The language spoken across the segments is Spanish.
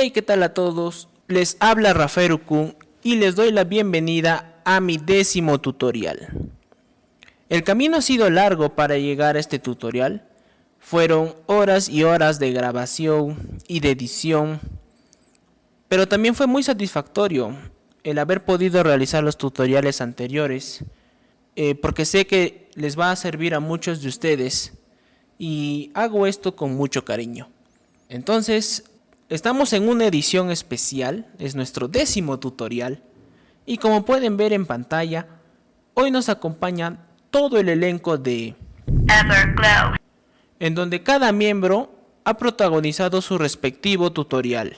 Hey, ¿qué tal a todos? Les habla Rafael Kun y les doy la bienvenida a mi 10º tutorial. El camino ha sido largo para llegar a este tutorial. Fueron horas y horas de grabación y de edición, pero también fue muy satisfactorio el haber podido realizar los tutoriales anteriores, porque sé que les va a servir a muchos de ustedes y hago esto con mucho cariño. Entonces, estamos en una edición especial, es nuestro 10º tutorial, y como pueden ver en pantalla, hoy nos acompaña todo el elenco de Everglow, en donde cada miembro ha protagonizado su respectivo tutorial.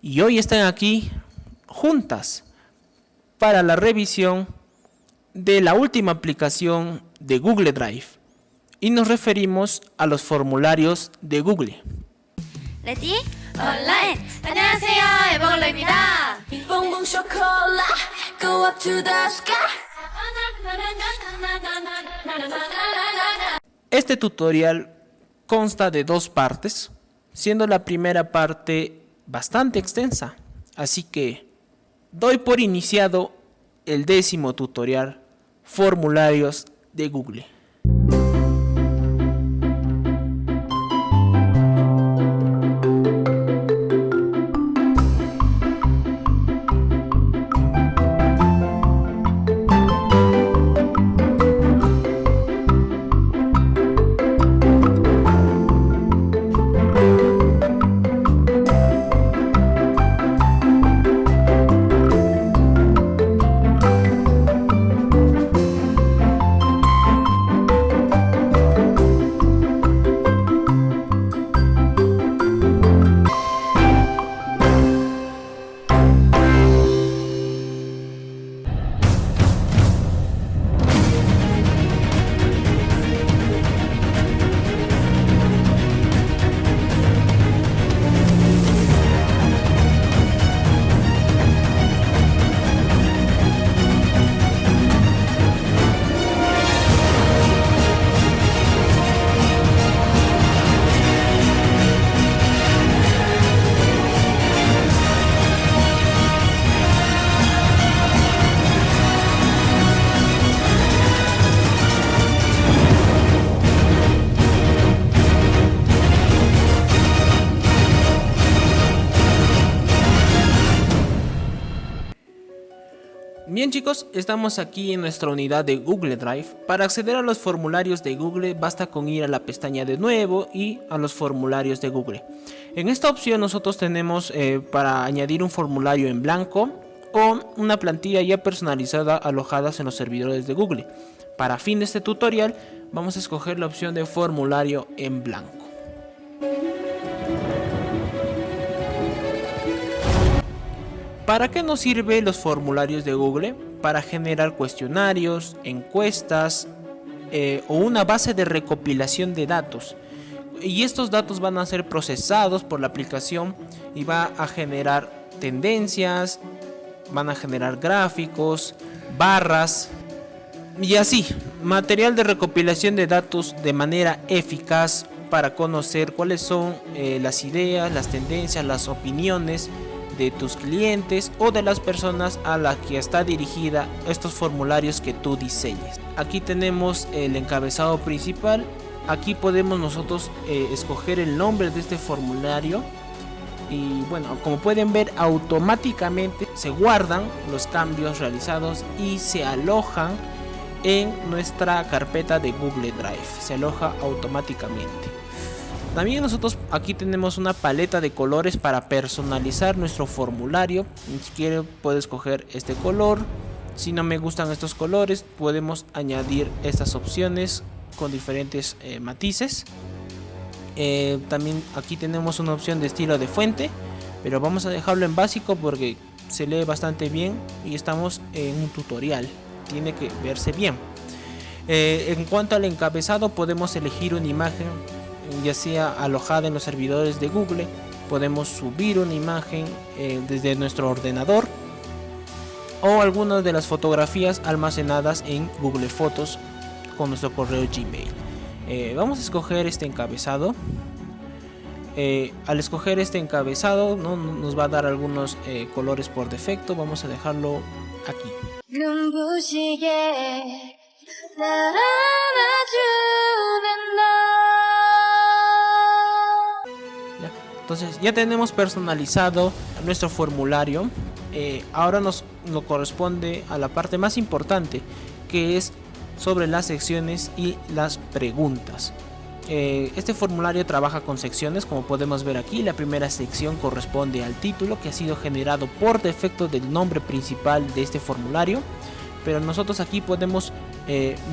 Y hoy están aquí juntas para la revisión de la última aplicación de Google Drive. Y nos referimos a los formularios de Google. Ready? Alright. 안녕하세요, 에버글로입니다. 뽕뽕 쇼콜라, go up to the sky. Este tutorial consta de 2 partes, siendo la primera parte bastante extensa, así que doy por iniciado el 10º tutorial, formularios de Google. Bien chicos, estamos aquí en nuestra unidad de Google Drive. Para acceder a los formularios de Google basta con ir a la pestaña de nuevo y a los formularios de Google. En esta opción nosotros tenemos para añadir un formulario en blanco o una plantilla ya personalizada alojadas en los servidores de Google. Para fin de este tutorial vamos a escoger la opción de formulario en blanco. ¿Para qué nos sirven los formularios de Google? Para generar cuestionarios, encuestas o una base de recopilación de datos. Y estos datos van a ser procesados por la aplicación y va a generar tendencias, van a generar gráficos, barras y así. Material de recopilación de datos de manera eficaz para conocer cuáles son las ideas, las tendencias, las opiniones de tus clientes o de las personas a las que está dirigida estos formularios que tú diseñes. Aquí tenemos el encabezado principal. Aquí podemos nosotros escoger el nombre de este formulario y bueno, como pueden ver, automáticamente se guardan los cambios realizados y se alojan en nuestra carpeta de Google Drive. Se aloja automáticamente. También nosotros aquí tenemos una paleta de colores para personalizar nuestro formulario. Si quiere puede escoger este color. Si no me gustan estos colores, podemos añadir estas opciones con diferentes matices. También aquí tenemos una opción de estilo de fuente, pero vamos a dejarlo en básico porque se lee bastante bien y estamos en un tutorial. Tiene que verse bien. En cuanto al encabezado, podemos elegir una imagen ya sea alojada en los servidores de Google. Podemos subir una imagen desde nuestro ordenador o algunas de las fotografías almacenadas en Google Fotos con nuestro correo Gmail. Vamos a escoger este encabezado. Al escoger este encabezado, ¿no? Nos va a dar algunos colores por defecto. Vamos a dejarlo aquí. ¿Ya? Entonces ya tenemos personalizado nuestro formulario. Ahora nos corresponde a la parte más importante, que es sobre las secciones y las preguntas. Este formulario trabaja con secciones, como podemos ver aquí. La primera sección corresponde al título, que ha sido generado por defecto del nombre principal de este formulario, pero nosotros aquí podemos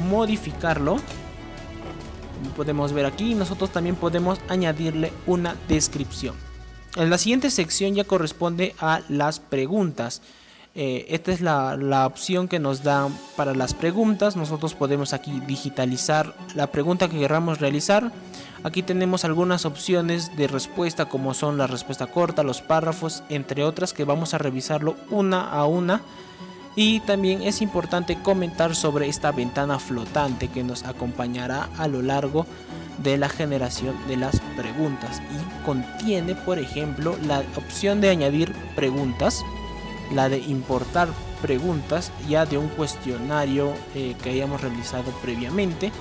modificarlo. Como podemos ver aquí, nosotros también podemos añadirle una descripción. En la siguiente sección ya corresponde a las preguntas. Esta es la opción que nos da para las preguntas. Nosotros podemos aquí digitalizar la pregunta que queramos realizar. Aquí tenemos algunas opciones de respuesta, como son la respuesta corta, los párrafos, entre otras, que vamos a revisarlo una a una. Y también es importante comentar sobre esta ventana flotante que nos acompañará a lo largo de la generación de las preguntas, y contiene, por ejemplo, la opción de añadir preguntas, la de importar preguntas ya de un cuestionario que hayamos realizado previamente.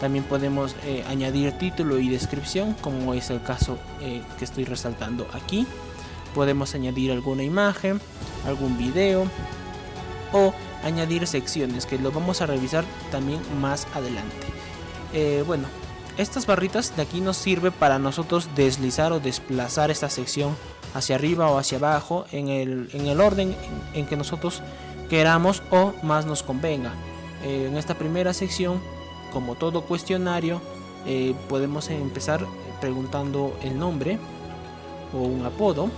También podemos añadir título y descripción, como es el caso que estoy resaltando aquí. Podemos añadir alguna imagen, algún video, o añadir secciones, que lo vamos a revisar también más adelante. Bueno, estas barritas de aquí nos sirve para nosotros deslizar o desplazar esta sección hacia arriba o hacia abajo en el orden en que nosotros queramos o más nos convenga. En esta primera sección, como todo cuestionario, podemos empezar preguntando el nombre o un apodo,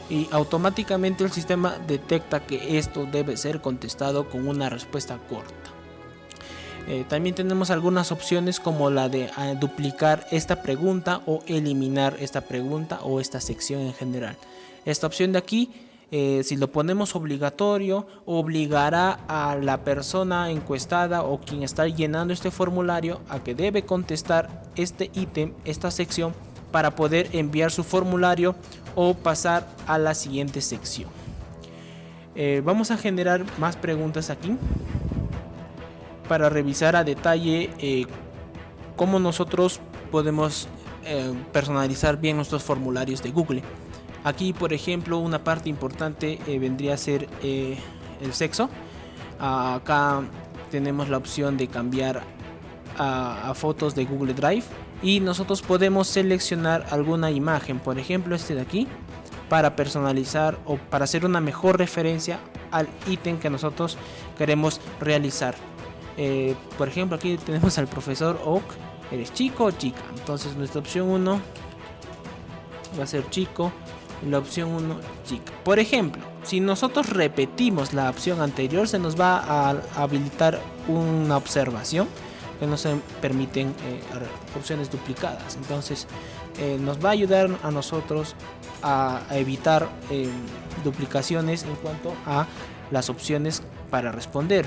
y automáticamente el sistema detecta que esto debe ser contestado con una respuesta corta. También tenemos algunas opciones, como la de duplicar esta pregunta o eliminar esta pregunta o esta sección en general. Esta opción de aquí, si lo ponemos obligatorio, obligará a la persona encuestada o quien está llenando este formulario a que debe contestar este ítem, esta sección, para poder enviar su formulario o pasar a la siguiente sección. Vamos a generar más preguntas aquí para revisar a detalle cómo nosotros podemos personalizar bien nuestros formularios de Google. Aquí, por ejemplo, una parte importante vendría a ser el sexo. Acá tenemos la opción de cambiar a fotos de Google Drive, y nosotros podemos seleccionar alguna imagen, por ejemplo este de aquí, para personalizar o para hacer una mejor referencia al ítem que nosotros queremos realizar. Por ejemplo, aquí tenemos al profesor Oak. ¿Eres chico o chica? Entonces nuestra opción 1 va a ser chico, y la opción 1 chica. Por ejemplo, si nosotros repetimos la opción anterior, se nos va a habilitar una observación que no se permiten opciones duplicadas. Entonces nos va a ayudar a nosotros a evitar duplicaciones en cuanto a las opciones para responder.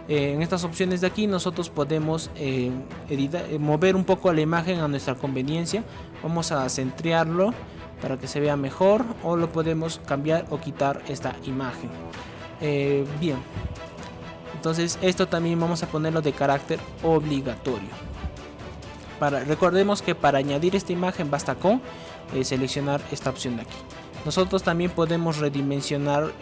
En estas opciones de aquí nosotros podemos mover un poco la imagen a nuestra conveniencia. Vamos a centrarlo para que se vea mejor, o lo podemos cambiar o quitar esta imagen. Bien, entonces esto también vamos a ponerlo de carácter obligatorio. Recordemos que para añadir esta imagen basta con seleccionar esta opción de aquí. Nosotros también podemos redimensionar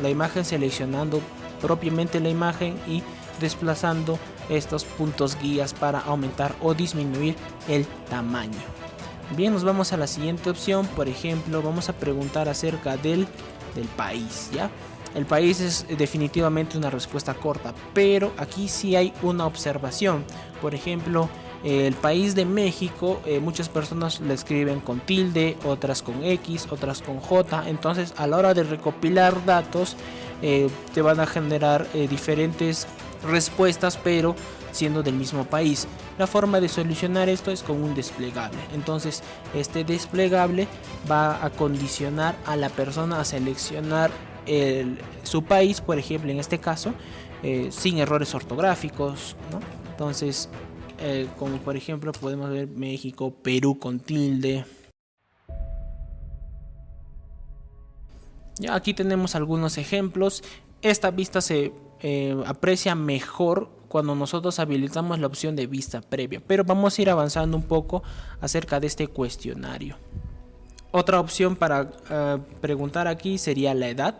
la imagen seleccionando propiamente la imagen y desplazando estos puntos guías para aumentar o disminuir el tamaño. Bien, nos vamos a la siguiente opción. Por ejemplo, vamos a preguntar acerca del país, ¿ya? El país es definitivamente una respuesta corta, pero aquí sí hay una observación. Por ejemplo, el país de México, muchas personas lo escriben con tilde, otras con X, otras con J. Entonces, a la hora de recopilar datos, te van a generar diferentes respuestas, pero siendo del mismo país. La forma de solucionar esto es con un desplegable. Entonces, este desplegable va a condicionar a la persona a seleccionar su país, por ejemplo, en este caso, sin errores ortográficos, ¿no? Entonces, como por ejemplo podemos ver México, Perú con tilde. Ya aquí tenemos algunos ejemplos. Esta vista se aprecia mejor cuando nosotros habilitamos la opción de vista previa, pero vamos a ir avanzando un poco acerca de este cuestionario. Otra opción para preguntar aquí sería la edad.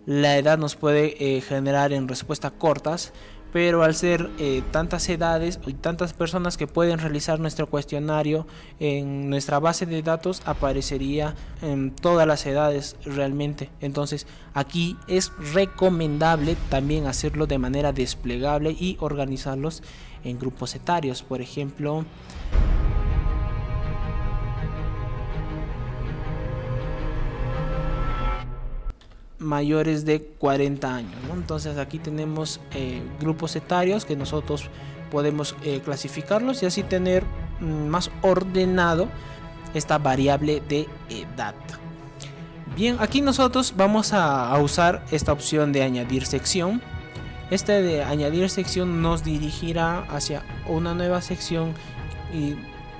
La edad nos puede generar en respuestas cortas, pero al ser tantas edades y tantas personas que pueden realizar nuestro cuestionario, en nuestra base de datos aparecería en todas las edades realmente. Entonces aquí es recomendable también hacerlo de manera desplegable y organizarlos en grupos etarios. Por ejemplo, mayores de 40 años, ¿no? Entonces aquí tenemos grupos etarios que nosotros podemos clasificarlos y así tener más ordenado esta variable de edad. Bien, aquí nosotros vamos a usar esta opción de añadir sección. Este de añadir sección nos dirigirá hacia una nueva sección y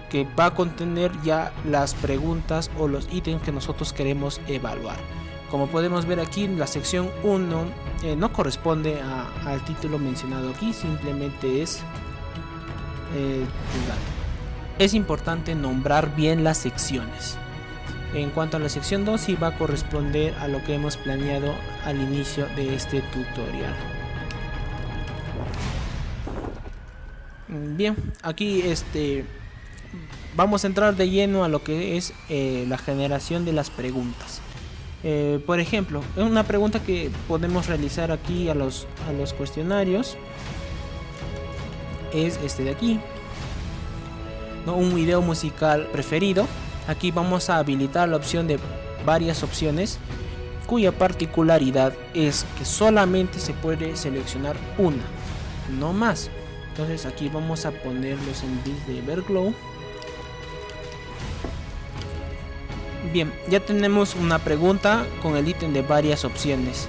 que va a contener ya las preguntas o los ítems que nosotros queremos evaluar. Como podemos ver aquí, la sección 1 no corresponde al título mencionado aquí, simplemente es es importante nombrar bien las secciones. En cuanto a la sección 2, sí va a corresponder a lo que hemos planeado al inicio de este tutorial. Bien, aquí vamos a entrar de lleno a lo que es la generación de las preguntas. Por ejemplo, una pregunta que podemos realizar aquí a los cuestionarios es este de aquí, ¿no? Un video musical preferido. Aquí vamos a habilitar la opción de varias opciones, cuya particularidad es que solamente se puede seleccionar una, no más. Entonces aquí vamos a poner los envíos de Everglow. Bien, ya tenemos una pregunta con el ítem de varias opciones.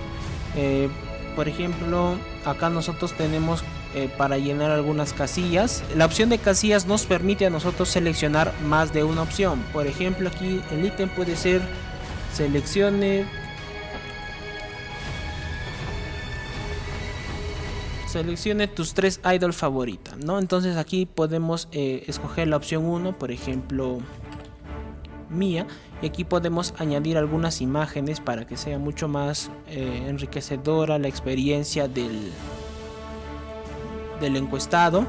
Por ejemplo, acá nosotros tenemos para llenar algunas casillas. La opción de casillas nos permite a nosotros seleccionar más de una opción. Por ejemplo, aquí el ítem puede ser seleccione tus 3 idols favoritas, ¿no? Entonces aquí podemos escoger la opción 1, por ejemplo, mía, y aquí podemos añadir algunas imágenes para que sea mucho más enriquecedora la experiencia del encuestado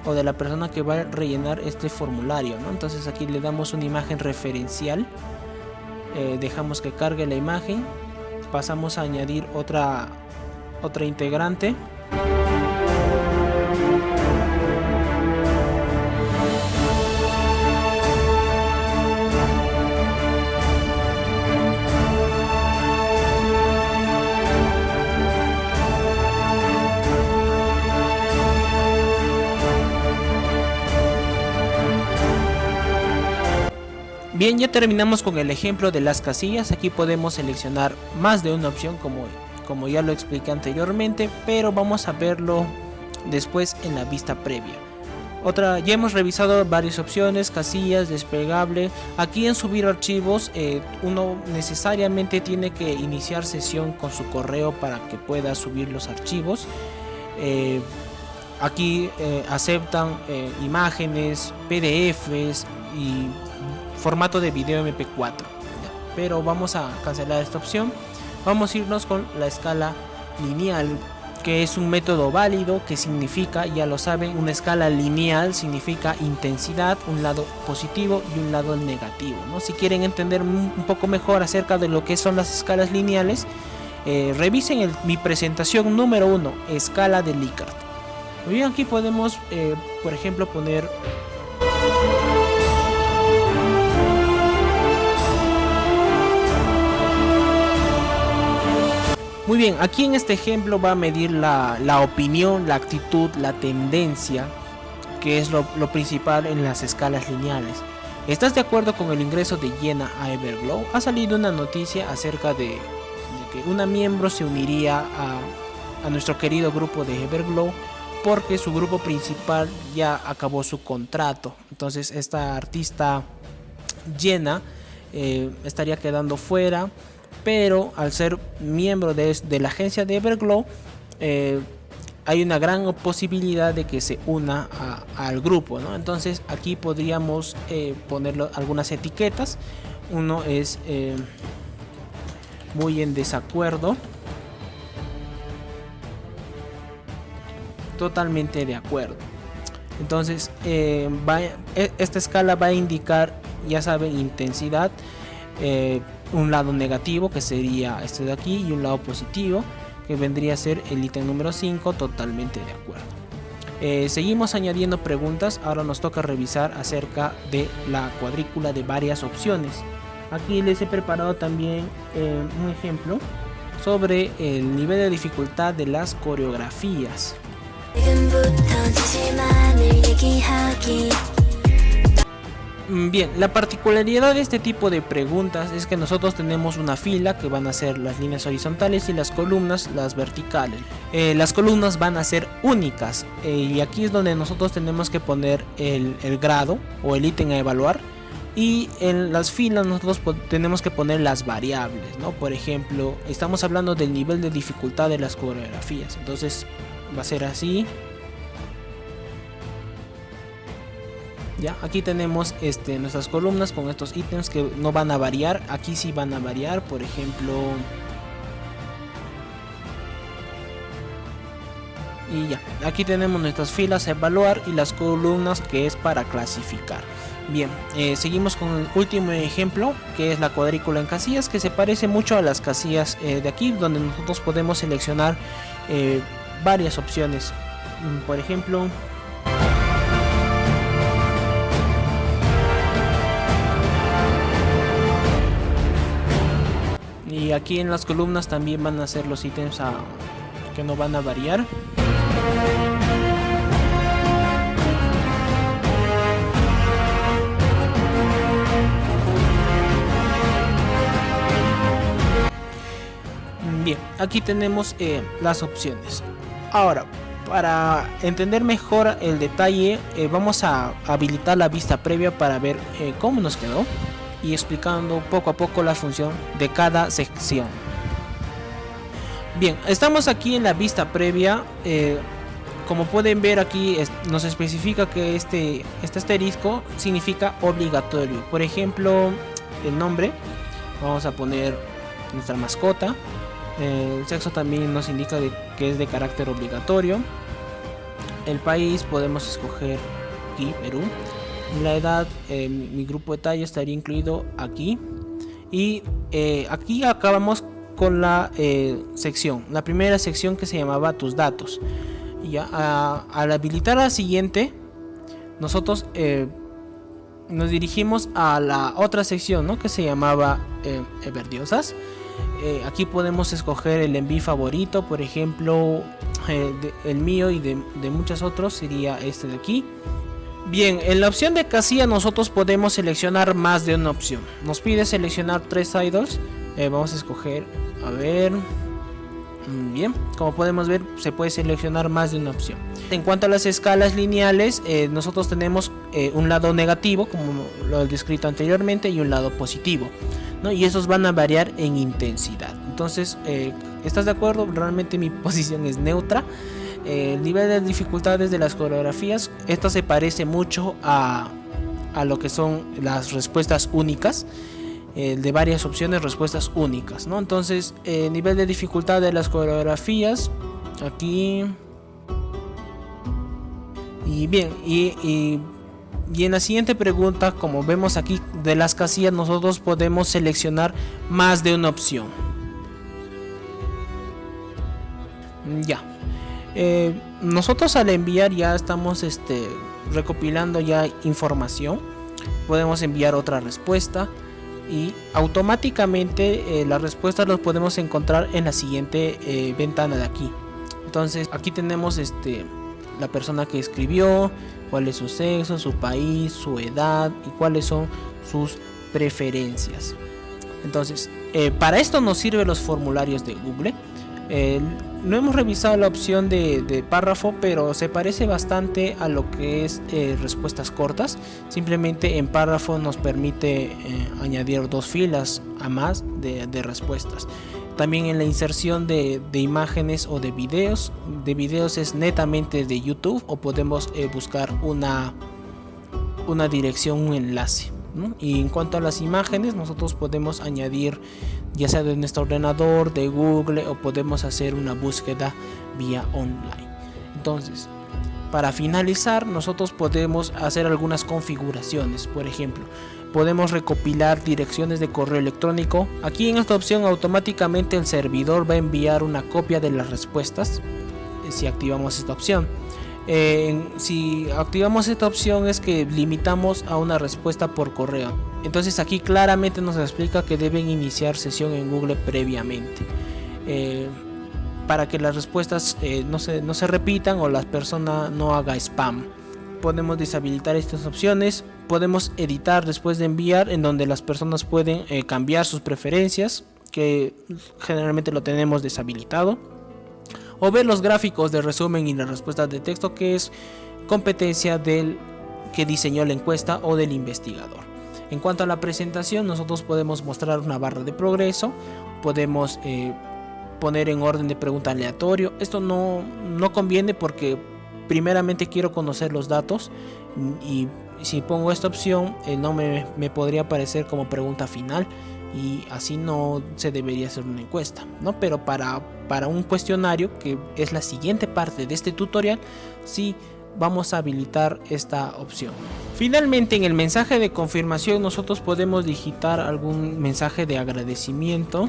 o de la persona que va a rellenar este formulario, ¿no? Entonces aquí le damos una imagen referencial, dejamos que cargue la imagen, pasamos a añadir otra integrante. Bien, ya terminamos con el ejemplo de las casillas. Aquí podemos seleccionar más de una opción como ya lo expliqué anteriormente, pero vamos a verlo después en la vista previa. Ya hemos revisado varias opciones, casillas, desplegable. Aquí en subir archivos uno necesariamente tiene que iniciar sesión con su correo para que pueda subir los archivos. Aquí aceptan imágenes, PDFs y formato de video MP4, pero vamos a cancelar esta opción. Vamos a irnos con la escala lineal, que es un método válido, que significa, ya lo saben, una escala lineal significa intensidad, un lado positivo y un lado negativo, ¿no? Si quieren entender un poco mejor acerca de lo que son las escalas lineales, revisen mi presentación número 1, escala de Likert. Muy bien, aquí podemos por ejemplo poner muy bien, aquí en este ejemplo va a medir la opinión, la actitud, la tendencia, que es lo principal en las escalas lineales. ¿Estás de acuerdo con el ingreso de Jenna a Everglow? Ha salido una noticia acerca de que una miembro se uniría a nuestro querido grupo de Everglow porque su grupo principal ya acabó su contrato. Entonces esta artista Jenna estaría quedando fuera. pero al ser miembro de la agencia de Everglow, hay una gran posibilidad de que se una al grupo, ¿no? Entonces aquí podríamos poner algunas etiquetas. Uno es muy en desacuerdo, totalmente de acuerdo. Entonces esta escala va a indicar, ya saben, intensidad, un lado negativo que sería este de aquí y un lado positivo que vendría a ser el ítem número 5, totalmente de acuerdo. Seguimos añadiendo preguntas. Ahora nos toca revisar acerca de la cuadrícula de varias opciones. Aquí les he preparado también un ejemplo sobre el nivel de dificultad de las coreografías. Bien, la particularidad de este tipo de preguntas es que nosotros tenemos una fila que van a ser las líneas horizontales y las columnas las verticales. Las columnas van a ser únicas y aquí es donde nosotros tenemos que poner el grado o el ítem a evaluar, y en las filas nosotros tenemos que poner las variables, ¿no? Por ejemplo, estamos hablando del nivel de dificultad de las coreografías, entonces va a ser así. Ya, aquí tenemos nuestras columnas con estos ítems que no van a variar. Aquí sí van a variar, por ejemplo. Y ya, aquí tenemos nuestras filas a evaluar y las columnas que es para clasificar. Bien, seguimos con el último ejemplo, que es la cuadrícula en casillas, que se parece mucho a las casillas de aquí, donde nosotros podemos seleccionar varias opciones. Por ejemplo, y aquí en las columnas también van a ser los ítems que no van a variar. Bien, aquí tenemos las opciones. Ahora, para entender mejor el detalle, vamos a habilitar la vista previa para ver cómo nos quedó y explicando poco a poco la función de cada sección. Bien, estamos aquí en la vista previa. Como pueden ver aquí nos especifica que este asterisco significa obligatorio. Por ejemplo, el nombre, vamos a poner nuestra mascota. El sexo también nos indica que es de carácter obligatorio. El país podemos escoger aquí, Perú. La edad, mi grupo de talla estaría incluido aquí. Y aquí acabamos con la sección, la primera sección, que se llamaba tus datos. Ya, al habilitar la siguiente, nosotros nos dirigimos a la otra sección, ¿no? Que se llamaba Everdiosas. Aquí podemos escoger el envío favorito, por ejemplo, el mío y de muchos otros sería este de aquí. Bien, en la opción de casilla nosotros podemos seleccionar más de una opción. Nos pide seleccionar 3 idols. Vamos a escoger, a ver. Bien, como podemos ver, se puede seleccionar más de una opción. En cuanto a las escalas lineales, nosotros tenemos un lado negativo, como lo he descrito anteriormente, y un lado positivo, ¿no? Y esos van a variar en intensidad. Entonces, ¿estás de acuerdo? Realmente mi posición es neutra. El nivel de dificultades de las coreografías, esto se parece mucho a lo que son las respuestas únicas. De varias opciones, respuestas únicas, ¿no? Entonces, nivel de dificultad de las coreografías aquí. Y bien, y en la siguiente pregunta, como vemos aquí de las casillas, nosotros podemos seleccionar más de una opción. Ya, nosotros al enviar ya estamos recopilando ya información. Podemos enviar otra respuesta y automáticamente las respuestas las podemos encontrar en la siguiente ventana de aquí. Entonces aquí tenemos la persona que escribió, cuál es su sexo, su país, su edad y cuáles son sus preferencias. Entonces para esto nos sirven los formularios de Google. No hemos revisado la opción de párrafo, pero se parece bastante a lo que es respuestas cortas. Simplemente en párrafo nos permite añadir 2 filas a más de respuestas. También en la inserción de imágenes o de videos es netamente de YouTube, o podemos buscar una dirección, un enlace, ¿no? Y en cuanto a las imágenes, nosotros podemos añadir ya sea de nuestro ordenador, de Google, o podemos hacer una búsqueda vía online. Entonces, para finalizar, nosotros podemos hacer algunas configuraciones. Por ejemplo, podemos recopilar direcciones de correo electrónico. Aquí en esta opción automáticamente el servidor va a enviar una copia de las respuestas si activamos esta opción. Si activamos esta opción es que limitamos a una respuesta por correo. Entonces aquí claramente nos explica que deben iniciar sesión en Google previamente, para que las respuestas no se repitan o la persona no haga spam. Podemos deshabilitar estas opciones. Podemos editar después de enviar, en donde las personas pueden cambiar sus preferencias, que generalmente lo tenemos deshabilitado. O ver los gráficos de resumen y las respuestas de texto, que es competencia del que diseñó la encuesta o del investigador. En cuanto a la presentación, nosotros podemos mostrar una barra de progreso, podemos poner en orden de pregunta aleatorio. Esto no conviene porque primeramente quiero conocer los datos, y si pongo esta opción el nombre me podría aparecer como pregunta final, y así no se debería hacer una encuesta, ¿no? Pero para un cuestionario, que es la siguiente parte de este tutorial, sí vamos a habilitar esta opción. Finalmente, en el mensaje de confirmación nosotros podemos digitar algún mensaje de agradecimiento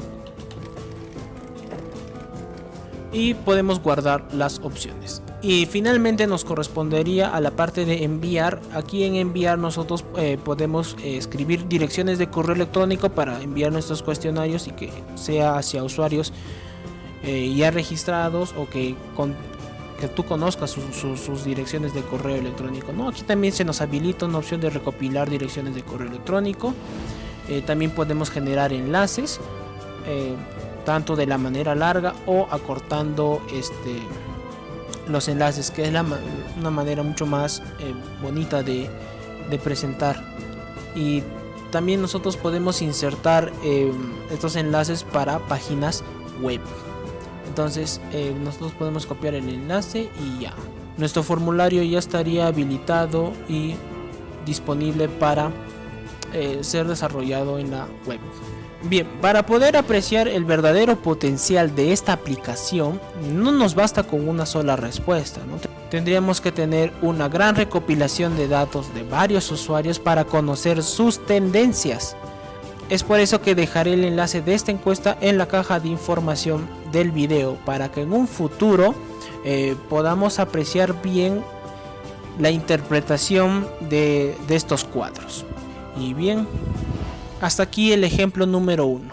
y podemos guardar las opciones. Y finalmente nos correspondería a la parte de enviar. Aquí en enviar nosotros podemos escribir direcciones de correo electrónico para enviar nuestros cuestionarios, y que sea hacia usuarios ya registrados, o que tú conozcas sus direcciones de correo electrónico, ¿no? Aquí también se nos habilita una opción de recopilar direcciones de correo electrónico. También podemos generar enlaces, tanto de la manera larga o acortando los enlaces, que es una manera mucho más bonita de presentar. Y también nosotros podemos insertar estos enlaces para páginas web. Entonces nosotros podemos copiar el enlace y ya, nuestro formulario ya estaría habilitado y disponible para ser desarrollado en la web. Bien, para poder apreciar el verdadero potencial de esta aplicación, no nos basta con una sola respuesta, ¿no? Tendríamos que tener una gran recopilación de datos de varios usuarios para conocer sus tendencias. Es por eso que dejaré el enlace de esta encuesta en la caja de información del video, para que en un futuro podamos apreciar bien la interpretación de estos cuadros. Y bien, hasta aquí el ejemplo número 1.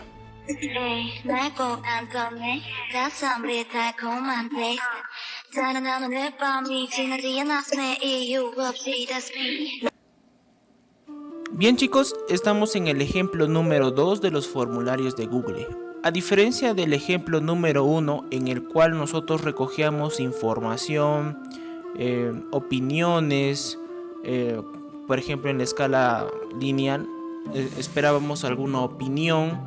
Bien chicos, estamos en el ejemplo número 2 de los formularios de Google. A diferencia del ejemplo número 1, en el cual nosotros recogíamos información, opiniones, por ejemplo en la escala lineal, esperábamos alguna opinión,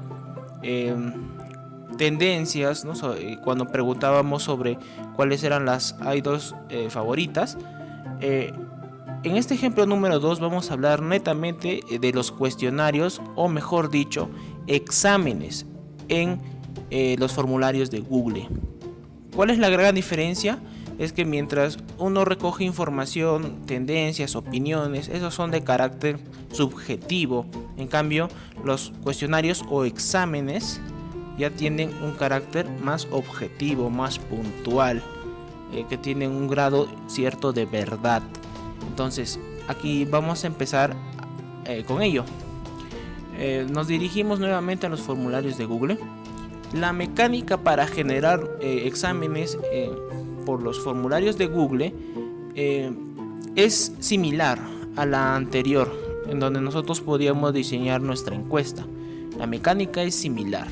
tendencias, ¿no? Cuando preguntábamos sobre cuáles eran las idols favoritas. En este ejemplo número 2 vamos a hablar netamente de los cuestionarios, o mejor dicho, exámenes en los formularios de Google. ¿Cuál es la gran diferencia? Es que mientras uno recoge información, tendencias, opiniones, esos son de carácter subjetivo. En cambio, los cuestionarios o exámenes ya tienen un carácter más objetivo, más puntual, que tienen un grado cierto de verdad. Entonces, aquí vamos a empezar con ello. Nos dirigimos nuevamente a los formularios de Google. La mecánica para generar exámenes por los formularios de Google es similar a la anterior, en donde nosotros podíamos diseñar nuestra encuesta. La mecánica es similar.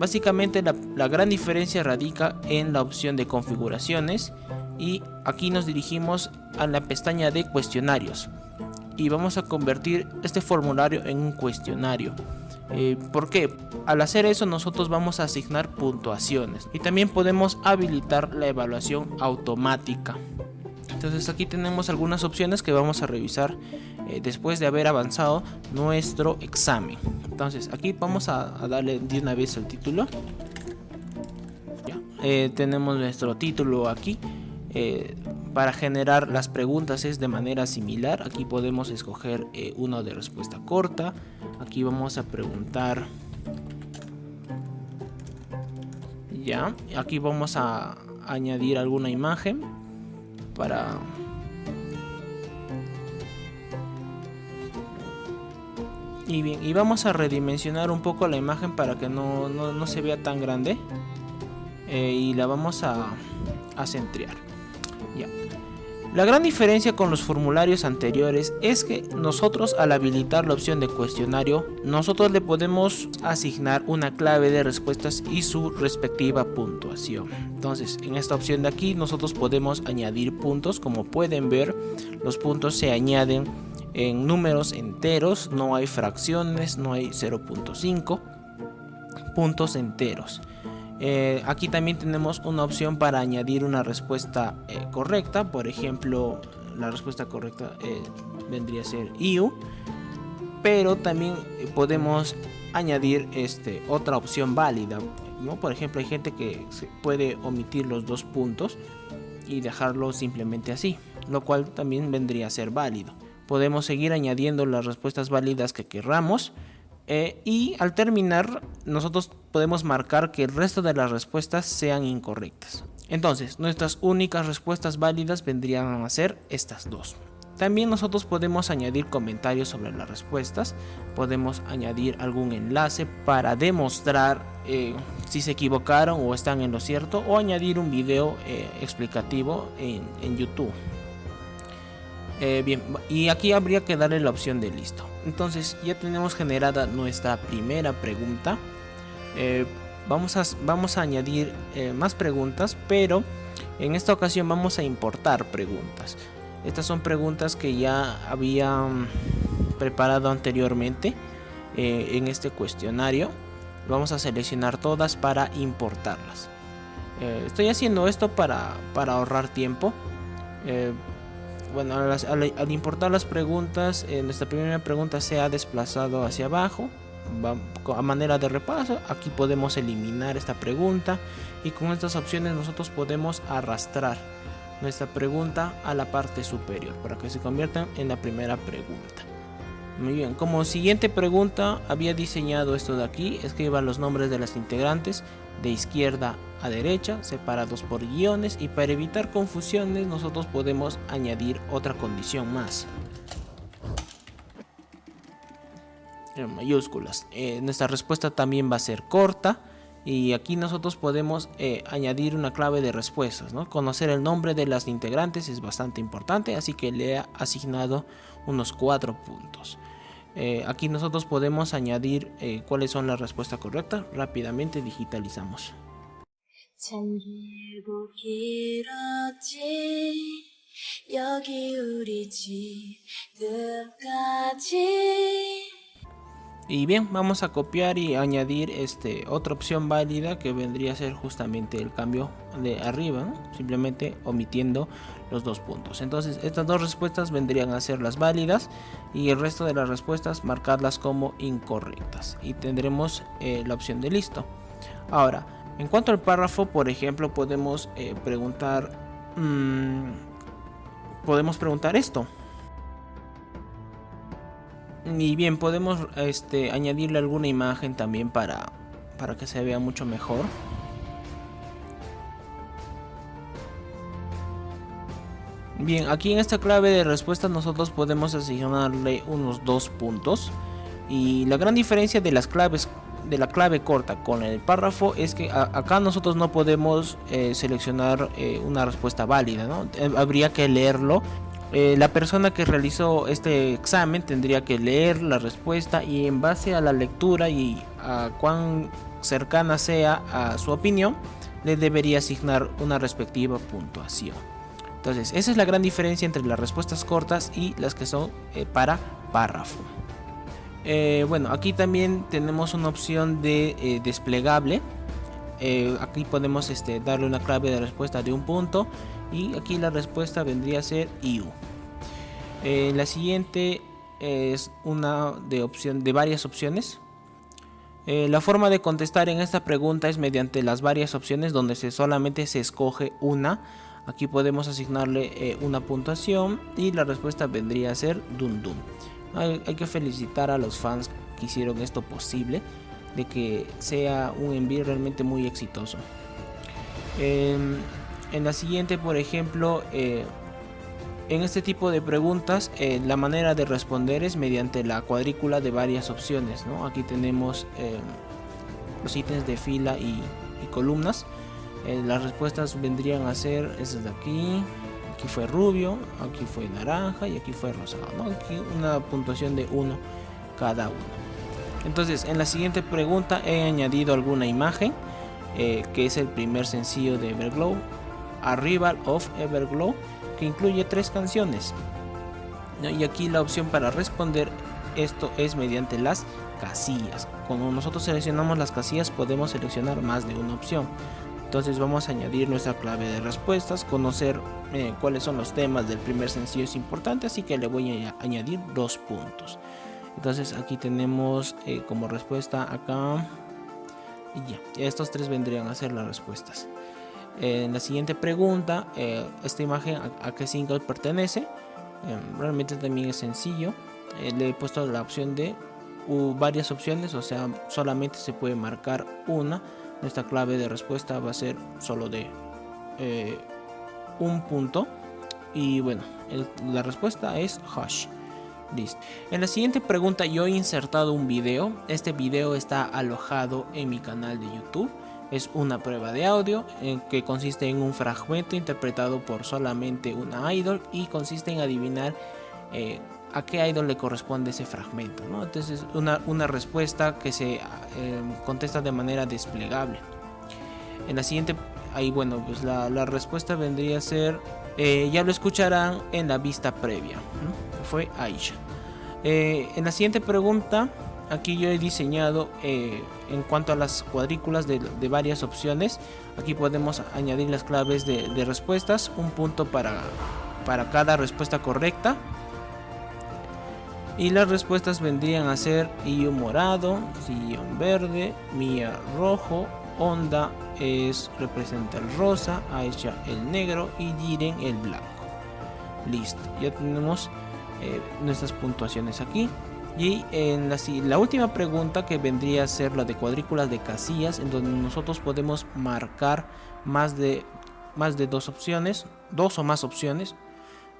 Básicamente la gran diferencia radica en la opción de configuraciones, y aquí nos dirigimos a la pestaña de cuestionarios y vamos a convertir este formulario en un cuestionario. ¿Por qué? Al hacer eso nosotros vamos a asignar puntuaciones y también podemos habilitar la evaluación automática. Entonces aquí tenemos algunas opciones que vamos a revisar después de haber avanzado nuestro examen. Entonces aquí vamos a darle de una vez el título. Ya. Tenemos nuestro título aquí. Para generar las preguntas es de manera similar. Aquí podemos escoger uno de respuesta corta. Aquí vamos a preguntar. Ya, aquí vamos a añadir alguna imagen para y vamos a redimensionar un poco la imagen para que no se vea tan grande, y la vamos a centrar. Ya. La gran diferencia con los formularios anteriores es que nosotros, al habilitar la opción de cuestionario, nosotros le podemos asignar una clave de respuestas y su respectiva puntuación. Entonces, en esta opción de aquí nosotros podemos añadir puntos. Como pueden ver, los puntos se añaden en números enteros, no hay fracciones, no hay 0.5, puntos enteros. Aquí también tenemos una opción para añadir una respuesta correcta. Por ejemplo, la respuesta correcta vendría a ser IU, pero también podemos añadir otra opción válida, ¿no? Por ejemplo, hay gente que puede omitir los 2 puntos y dejarlo simplemente así, lo cual también vendría a ser válido. Podemos seguir añadiendo las respuestas válidas que querramos. Y al terminar nosotros podemos marcar que el resto de las respuestas sean incorrectas. Entonces nuestras únicas respuestas válidas vendrían a ser estas dos. También nosotros podemos añadir comentarios sobre las respuestas. Podemos añadir algún enlace para demostrar si se equivocaron o están en lo cierto, o añadir un video explicativo en YouTube. Bien, y aquí habría que darle la opción de listo. Entonces ya tenemos generada nuestra primera pregunta. Vamos a añadir más preguntas, pero en esta ocasión vamos a importar preguntas. Estas son preguntas que ya había preparado anteriormente en este cuestionario. Vamos a seleccionar todas para importarlas. Estoy haciendo esto para ahorrar tiempo. Bueno, al importar las preguntas, nuestra primera pregunta se ha desplazado hacia abajo. A manera de repaso, aquí podemos eliminar esta pregunta, y con estas opciones nosotros podemos arrastrar nuestra pregunta a la parte superior para que se convierta en la primera pregunta. Muy bien, como siguiente pregunta había diseñado esto de aquí. Escriba los nombres de las integrantes de izquierda a derecha, separados por guiones, y para evitar confusiones nosotros podemos añadir otra condición más en mayúsculas. Nuestra respuesta también va a ser corta, y aquí nosotros podemos añadir una clave de respuestas, ¿no? Conocer el nombre de las integrantes es bastante importante, así que le he asignado unos 4 puntos. Aquí nosotros podemos añadir cuáles son las respuestas correctas. Rápidamente digitalizamos. Y bien, vamos a copiar y añadir otra opción válida, que vendría a ser justamente el cambio de arriba, ¿no? Simplemente omitiendo los 2 puntos. Entonces estas 2 respuestas vendrían a ser las válidas, y el resto de las respuestas marcarlas como incorrectas, y tendremos la opción de listo. Ahora, en cuanto al párrafo, por ejemplo, podemos preguntar esto. Y bien, podemos añadirle alguna imagen también para que se vea mucho mejor. Bien, aquí en esta clave de respuesta nosotros podemos asignarle unos 2 puntos. Y la gran diferencia de las claves, de la clave corta con el párrafo, es que acá nosotros no podemos seleccionar una respuesta válida, ¿no? Habría que leerlo. La persona que realizó este examen tendría que leer la respuesta, y en base a la lectura y a cuán cercana sea a su opinión, le debería asignar una respectiva puntuación. Entonces, esa es la gran diferencia entre las respuestas cortas y las que son para párrafo. Bueno, aquí también tenemos una opción de desplegable. Aquí podemos darle una clave de respuesta de un punto y aquí la respuesta vendría a ser IU. La siguiente es una de varias opciones. La forma de contestar en esta pregunta es mediante las varias opciones donde solamente se escoge una. Aquí podemos asignarle una puntuación y la respuesta vendría a ser Dun Dun. Hay que felicitar a los fans que hicieron esto posible, de que sea un envío realmente muy exitoso. En la siguiente, por ejemplo, en este tipo de preguntas la manera de responder es mediante la cuadrícula de varias opciones, ¿no? Aquí tenemos los ítems de fila y columnas. Las respuestas vendrían a ser esas de aquí. Aquí fue rubio, aquí fue naranja y aquí fue rosado, ¿no? Aquí una puntuación de 1 cada uno. Entonces, en la siguiente pregunta he añadido alguna imagen, que es el primer sencillo de Everglow, Arrival of Everglow, que incluye 3 canciones, ¿no? Y aquí la opción para responder esto es mediante las casillas. Cuando nosotros seleccionamos las casillas podemos seleccionar más de una opción. Entonces vamos a añadir nuestra clave de respuestas, conocer cuáles son los temas del primer sencillo es importante, así que le voy a añadir 2 puntos. Entonces aquí tenemos como respuesta acá y ya, estos 3 vendrían a ser las respuestas. En la siguiente pregunta, esta imagen a qué single pertenece. Realmente también es sencillo. Le he puesto la opción de varias opciones, o sea, solamente se puede marcar una. Nuestra clave de respuesta va a ser solo de un punto. Y bueno, la respuesta es Hush. Listo. En la siguiente pregunta yo he insertado un video. Este video está alojado en mi canal de YouTube. Es una prueba de audio que consiste en un fragmento interpretado por solamente una idol y consiste en adivinar a qué idol le corresponde ese fragmento, ¿no? Entonces una respuesta que se contesta de manera desplegable. En la siguiente, ahí bueno, pues la respuesta vendría a ser, ya lo escucharán en la vista previa, ¿no? Fue Aisha. En la siguiente pregunta, aquí yo he diseñado en cuanto a las cuadrículas de varias opciones. Aquí podemos añadir las claves de respuestas, un punto para cada respuesta correcta. Y las respuestas vendrían a ser IU morado, Sion verde, Mia rojo, Onda representa el rosa, Aisha el negro y Jiren el blanco. Listo, ya tenemos nuestras puntuaciones aquí. Y en la última pregunta, que vendría a ser la de cuadrículas de casillas, en donde nosotros podemos marcar más de 2 opciones, 2 o más opciones,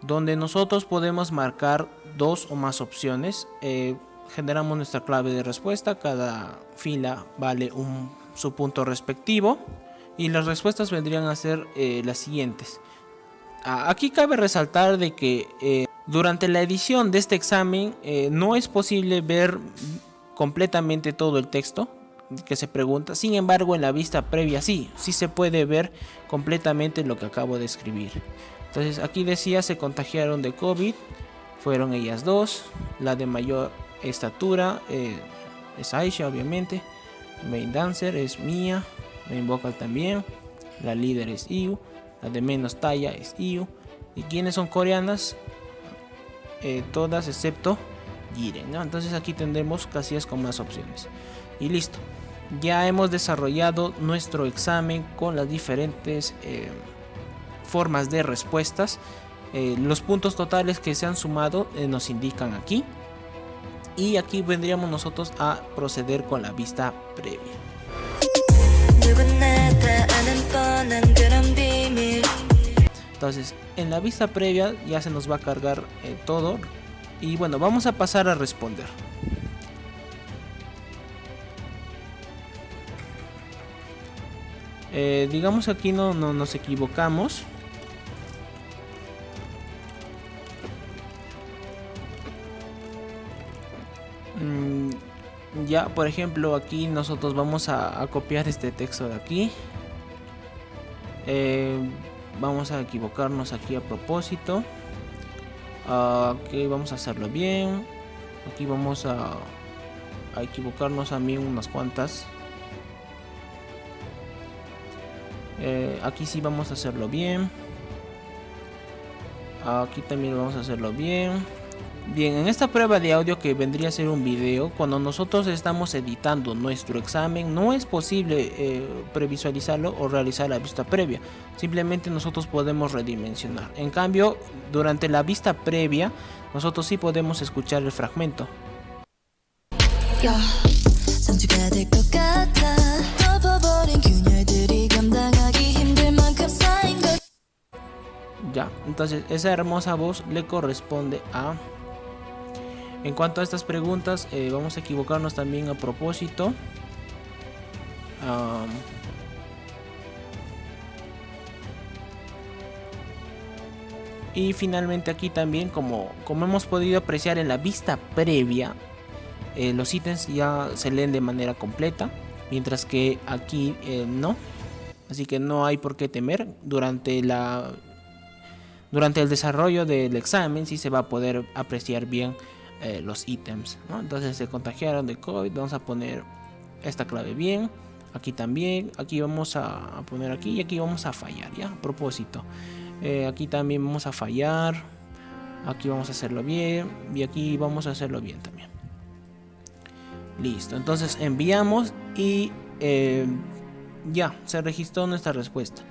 donde nosotros podemos marcar 2 o más opciones. Generamos nuestra clave de respuesta, cada fila vale su punto respectivo y las respuestas vendrían a ser las siguientes. Aquí cabe resaltar de que durante la edición de este examen no es posible ver completamente todo el texto que se pregunta. Sin embargo, en la vista previa sí se puede ver completamente lo que acabo de escribir. Entonces aquí decía, se contagiaron de COVID, fueron ellas 2, la de mayor estatura es Aisha, obviamente, main dancer es Mia, main vocal también, la líder es IU, la de menos talla es IU, y quienes son coreanas, todas excepto Jiren, ¿no? Entonces aquí tendremos casillas con más opciones y listo. Ya hemos desarrollado nuestro examen con las diferentes formas de respuestas. Los puntos totales que se han sumado nos indican aquí, y aquí vendríamos nosotros a proceder con la vista previa. Entonces en la vista previa ya se nos va a cargar todo, y bueno, vamos a pasar a responder. Digamos aquí no nos equivocamos. Ya, por ejemplo, aquí nosotros vamos a copiar este texto de aquí. Vamos a equivocarnos aquí a propósito. Aquí vamos a hacerlo bien. Aquí vamos a equivocarnos también unas cuantas. Aquí sí vamos a hacerlo bien. Aquí también vamos a hacerlo bien. Bien, en esta prueba de audio, que vendría a ser un video, cuando nosotros estamos editando nuestro examen, no es posible previsualizarlo o realizar la vista previa. Simplemente nosotros podemos redimensionar. En cambio, durante la vista previa, nosotros sí podemos escuchar el fragmento. Ya, entonces esa hermosa voz le corresponde a... En cuanto a estas preguntas, vamos a equivocarnos también a propósito. Y finalmente aquí también, como hemos podido apreciar en la vista previa, los ítems ya se leen de manera completa, mientras que aquí no. Así que no hay por qué temer. Durante el desarrollo del examen sí se va a poder apreciar bien los ítems, ¿no? Entonces, se contagiaron de COVID, vamos a poner esta clave bien. Aquí también, aquí vamos a poner aquí y aquí vamos a fallar, ya, a propósito. Aquí también vamos a fallar. Aquí vamos a hacerlo bien y aquí vamos a hacerlo bien también. Listo, entonces enviamos y ya, se registró nuestra respuesta.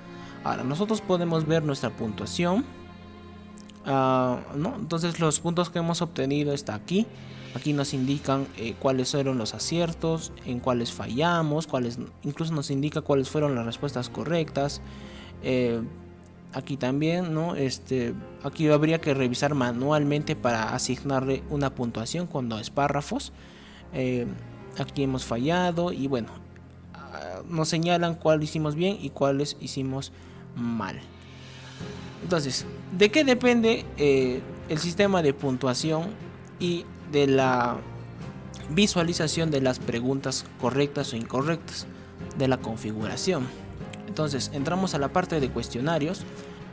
Ahora nosotros podemos ver nuestra puntuación. ¿No? Entonces los puntos que hemos obtenido está aquí. Aquí nos indican cuáles fueron los aciertos, en cuáles fallamos, incluso nos indica cuáles fueron las respuestas correctas. Aquí también, ¿no? Aquí habría que revisar manualmente para asignarle una puntuación cuando es párrafos. Aquí hemos fallado y bueno, nos señalan cuál hicimos bien y cuáles hicimos mal. Entonces, ¿de qué depende el sistema de puntuación y de la visualización de las preguntas correctas o incorrectas? De la configuración. Entonces, entramos a la parte de cuestionarios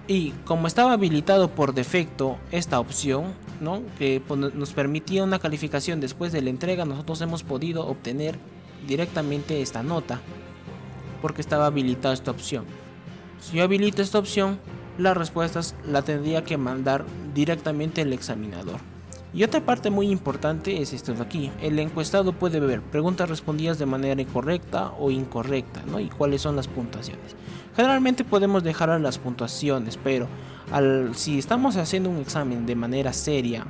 y como estaba habilitado por defecto esta opción, ¿no?, que nos permitía una calificación después de la entrega, nosotros hemos podido obtener directamente esta nota porque estaba habilitada esta opción. Si yo habilito esta opción, las respuestas la tendría que mandar directamente el examinador. Y otra parte muy importante es esto de aquí. El encuestado puede ver preguntas respondidas de manera correcta o incorrecta, ¿no? Y cuáles son las puntuaciones. Generalmente podemos dejar a las puntuaciones, pero si estamos haciendo un examen de manera seria,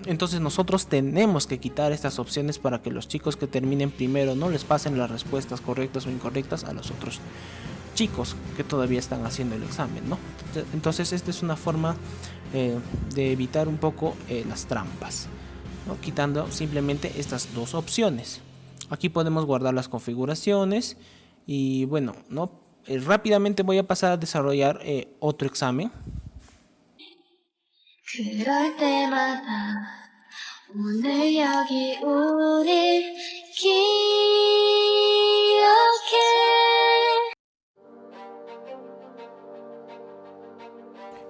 entonces nosotros tenemos que quitar estas opciones para que los chicos que terminen primero no les pasen las respuestas correctas o incorrectas a los otros chicos que todavía están haciendo el examen, ¿no? Entonces esta es una forma de evitar un poco las trampas, ¿no?, quitando simplemente estas dos opciones. Aquí podemos guardar las configuraciones y bueno, ¿no? Rápidamente voy a pasar a desarrollar otro examen.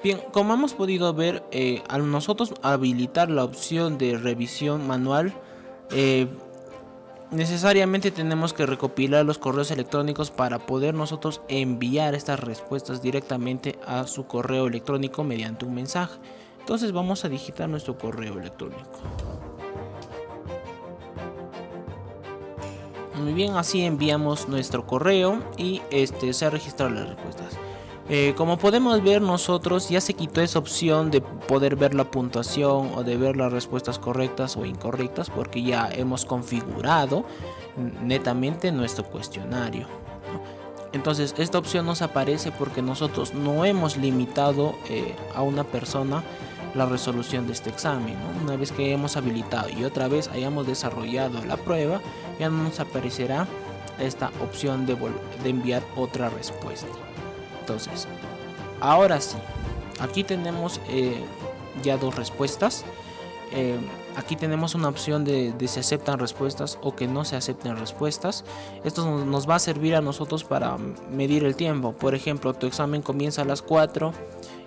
Bien, como hemos podido ver, al nosotros habilitar la opción de revisión manual, necesariamente tenemos que recopilar los correos electrónicos para poder nosotros enviar estas respuestas directamente a su correo electrónico mediante un mensaje. Entonces vamos a digitar nuestro correo electrónico. Muy bien, así enviamos nuestro correo y se ha registrado las respuestas. Como podemos ver, nosotros ya se quitó esa opción de poder ver la puntuación o de ver las respuestas correctas o incorrectas, porque ya hemos configurado netamente nuestro cuestionario. Entonces esta opción nos aparece porque nosotros no hemos limitado a una persona la resolución de este examen, ¿no? Una vez que hemos habilitado y otra vez hayamos desarrollado la prueba, ya no nos aparecerá esta opción de enviar otra respuesta. Entonces, ahora sí, aquí tenemos ya dos respuestas. aquí tenemos una opción de se aceptan respuestas o que no se acepten respuestas. Esto nos va a servir a nosotros para medir el tiempo. Por ejemplo, tu examen comienza a las 4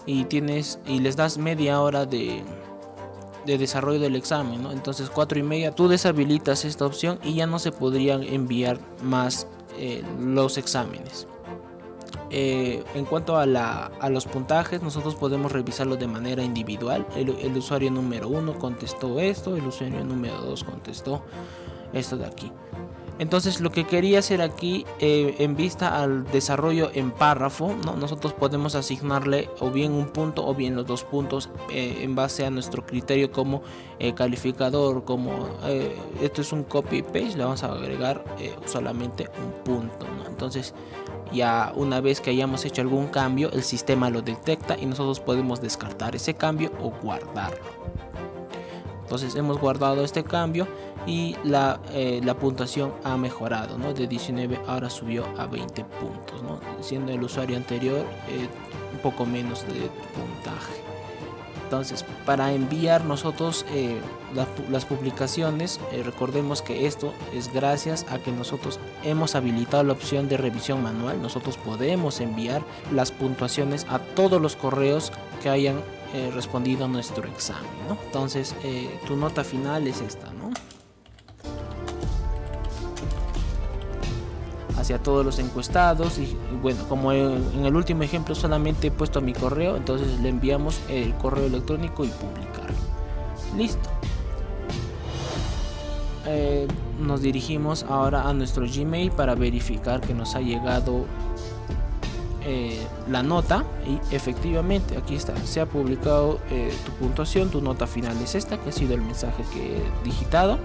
y les das media hora de desarrollo del examen, ¿no? Entonces 4:30 tú deshabilitas esta opción y ya no se podrían enviar más los exámenes. En cuanto a los puntajes, nosotros podemos revisarlo de manera individual. El usuario número 1 contestó esto, el usuario número 2 contestó esto de aquí. Entonces lo que quería hacer aquí, en vista al desarrollo en párrafo, ¿no? Nosotros podemos asignarle o bien un punto o bien los 2 puntos en base a nuestro criterio como calificador. Como esto es un copy paste, le vamos a agregar solamente un punto, ¿no? Entonces ya una vez que hayamos hecho algún cambio, el sistema lo detecta y nosotros podemos descartar ese cambio o guardarlo. Entonces hemos guardado este cambio y la puntuación ha mejorado, ¿no? De 19 ahora subió a 20 puntos, ¿no? Siendo el usuario anterior un poco menos de puntaje. Entonces, para enviar nosotros las publicaciones, recordemos que esto es gracias a que nosotros hemos habilitado la opción de revisión manual. Nosotros podemos enviar las puntuaciones a todos los correos que hayan respondido a nuestro examen, ¿no? Entonces, tu nota final es esta, ¿no? Hacia todos los encuestados y bueno, como en el último ejemplo solamente he puesto mi correo, entonces le enviamos el correo electrónico y publicar. Listo. Nos dirigimos ahora a nuestro Gmail para verificar que nos ha llegado la nota y efectivamente aquí está, se ha publicado tu puntuación, tu nota final es esta, que ha sido el mensaje que he digitado,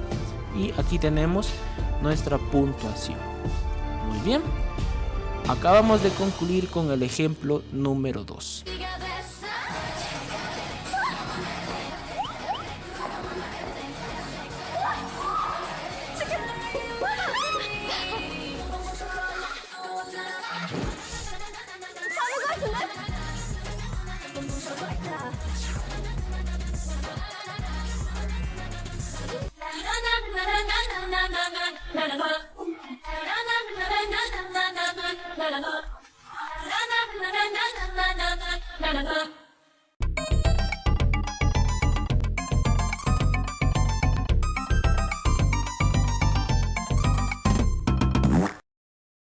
y aquí tenemos nuestra puntuación. Muy bien, acabamos de concluir con el ejemplo número 2.